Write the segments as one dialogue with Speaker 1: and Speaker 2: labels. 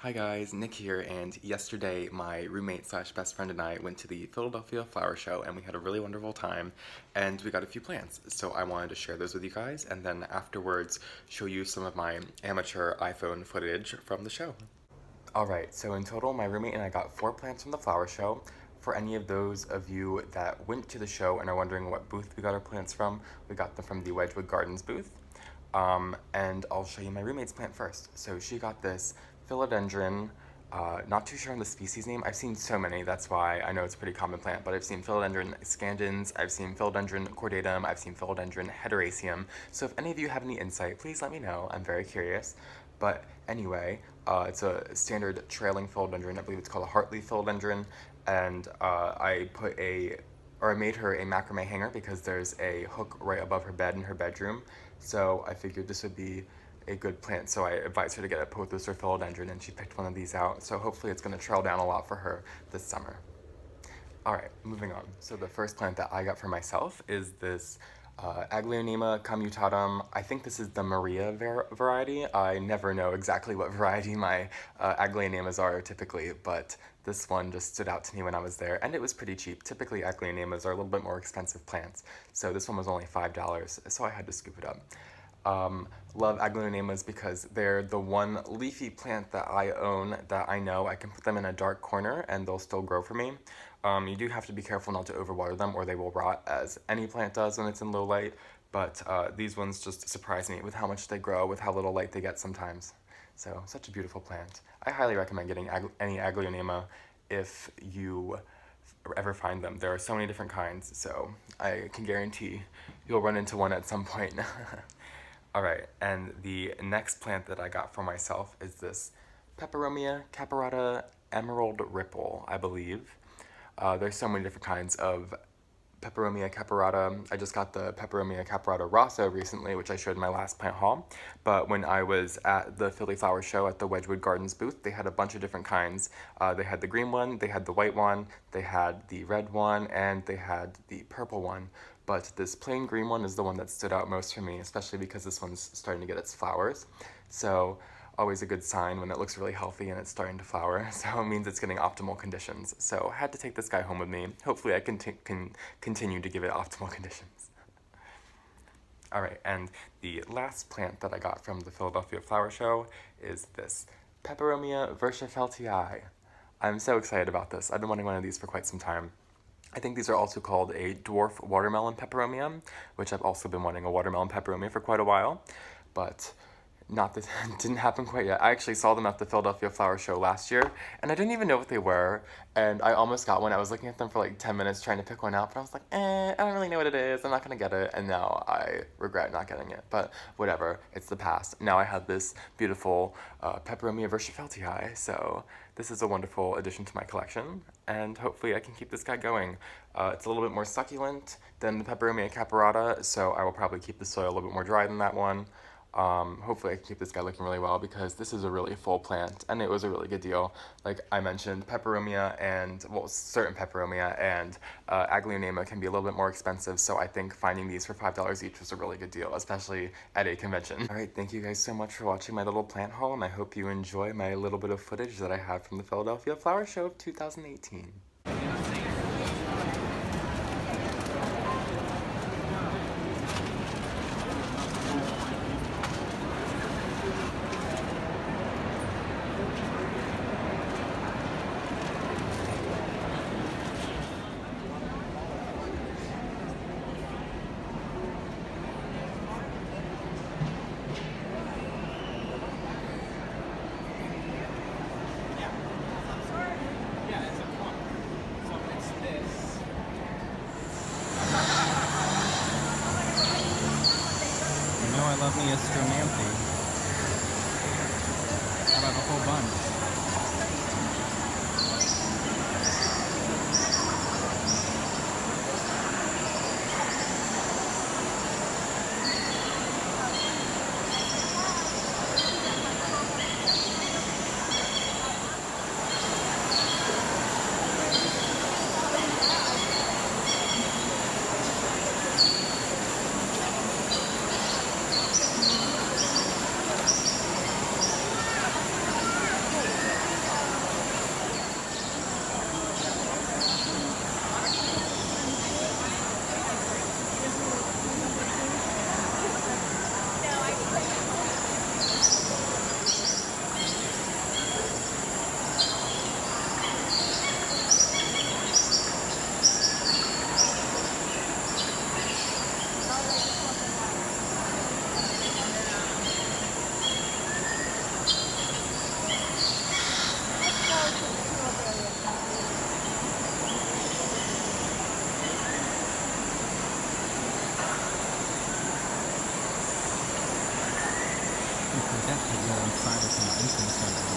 Speaker 1: Hi guys, Nick here, and yesterday my roommate slash best friend and I went to the Philadelphia Flower Show and we had a really wonderful time and we got a few plants. So I wanted to share those with you guys and then afterwards show you some of my amateur iPhone footage from the show. Alright, so in total my roommate and I got 4 plants from the flower show. For any of those of you that went to the show and are wondering what booth we got our plants from, we got them from the Wedgwood Gardens booth. And I'll show you my roommate's plant first. So she got this philodendron, not too sure on the species name. I've seen so many, that's why I know it's a pretty common plant, but I've seen philodendron scandens, I've seen philodendron cordatum, I've seen philodendron hederaceum. So if any of you have any insight, please let me know. I'm very curious. But anyway, it's a standard trailing philodendron. I believe it's called a Hartley Philodendron. And I made her a macrame hanger because there's a hook right above her bed in her bedroom. So I figured this would be a good plant. So I advised her to get a pothos or philodendron and she picked one of these out. So hopefully it's gonna trail down a lot for her this summer. All right, moving on. So the first plant that I got for myself is this Aglaonema commutatum. I think this is the Maria variety. I never know exactly what variety my Aglaonemas are typically, but this one just stood out to me when I was there, and it was pretty cheap. Typically, Aglaonemas are a little bit more expensive plants, so this one was only $5, so I had to scoop it up. Love Aglaonemas because they're the one leafy plant that I own that I know I can put them in a dark corner and they'll still grow for me. You do have to be careful not to overwater them or they will rot, as any plant does when it's in low light, but these ones just surprise me with how much they grow, with how little light they get sometimes. So, such a beautiful plant. I highly recommend getting any Aglaonema if you ever find them. There are so many different kinds, so I can guarantee you'll run into one at some point. Alright, and the next plant that I got for myself is this Peperomia caparata emerald ripple, I believe. There's so many different kinds of Peperomia caparata. I just got the Peperomia caparata Rata recently, which I showed in my last plant haul. But when I was at the Philly Flower Show at the Wedgwood Gardens booth, they had a bunch of different kinds. They had the green one, they had the white one, they had the red one, and they had the purple one. But this plain green one is the one that stood out most for me, especially because this one's starting to get its flowers. So always a good sign when it looks really healthy and it's starting to flower, so it means it's getting optimal conditions. So I had to take this guy home with me. Hopefully I can continue to give it optimal conditions. Alright, and the last plant that I got from the Philadelphia Flower Show is this Peperomia versifeltii. I'm so excited about this. I've been wanting one of these for quite some time. I think these are also called a dwarf watermelon peperomia, which I've also been wanting a watermelon peperomia for quite a while, but not this didn't happen quite yet. I actually saw them at the Philadelphia Flower Show last year, and I didn't even know what they were, and I almost got one. I was looking at them for like 10 minutes trying to pick one out, but I was like, I don't really know what it is, I'm not gonna get it, and now I regret not getting it, but whatever, it's the past. Now I have this beautiful Peperomia versifeltii, so this is a wonderful addition to my collection, and hopefully I can keep this guy going. It's a little bit more succulent than the Peperomia caparata, so I will probably keep the soil a little bit more dry than that one. Hopefully I can keep this guy looking really well because this is a really full plant and it was a really good deal. Like I mentioned, Peperomia and, well, certain Peperomia and Aglaonema can be a little bit more expensive, so I think finding these for $5 each was a really good deal, especially at a convention. Alright, thank you guys so much for watching my little plant haul, and I hope you enjoy my little bit of footage that I have from the Philadelphia Flower Show of 2018.
Speaker 2: I love me a Stromanthi. How about a whole bunch? entrance level.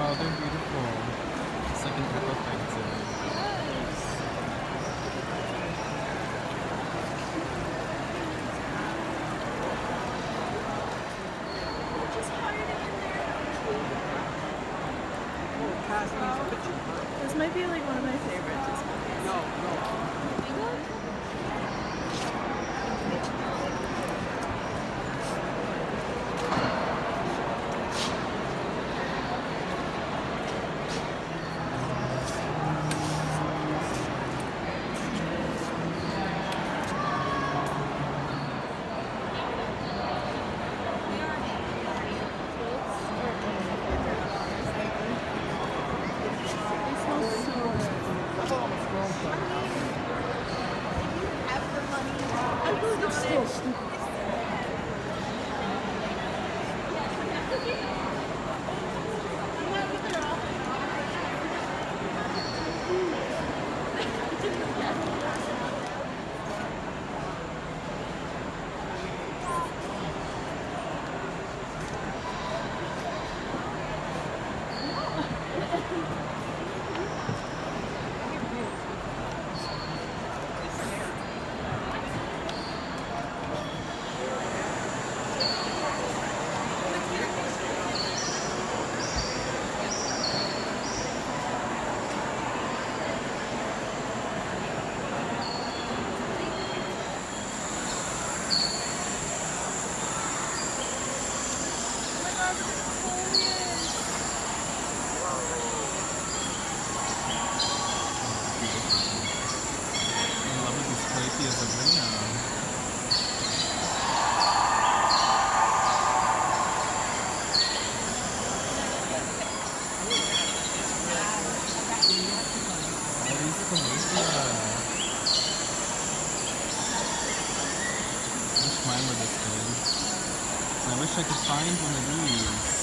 Speaker 2: Oh, they're beautiful. It's like an echo effect to it.
Speaker 3: This might be like one of my favorites.
Speaker 2: I wish I could find one of these.